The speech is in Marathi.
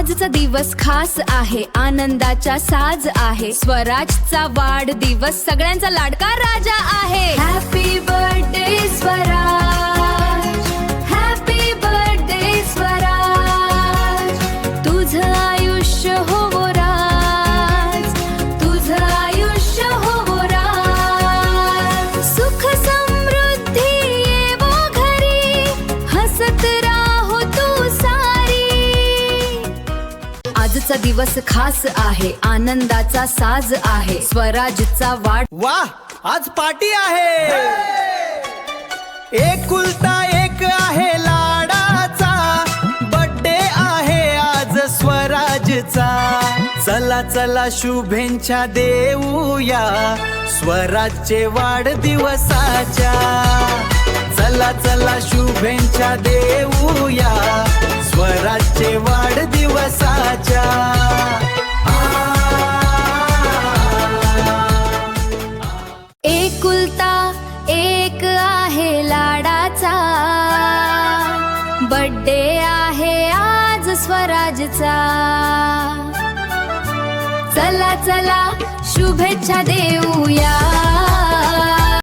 आजचा दिवस खास आहे, आनंदाचा साज आहे, स्वराजचा वाढदिवस, सगळ्यांचा लाडका राजा आहे. Happy birthday Swaraj, happy birthday Swaraj, तुझं आयुष्य होवो राज, तुझं आयुष्य होवो राज, सुख समृद्धी येवो घरी, हसत राहो तू सारी. आजचा दिवस खास आहे, आनंदाचा साज आहे, स्वराजचा वाढ. वाह, आज पार्टी आहे. एकुलता एक आहे लाडाचा, बर्थडे आहे आज स्वराजचा. चला चला शुभेच्छा देऊया स्वराजचे वाढदिवसाच्या. चला चला शुभेच्छा देऊया स्वराजचे वाढदिवसाच्या. एकुलता एक आहे लाडाचा, बर्थडे आहे आज स्वराजचा. चला चला शुभेच्छा देऊया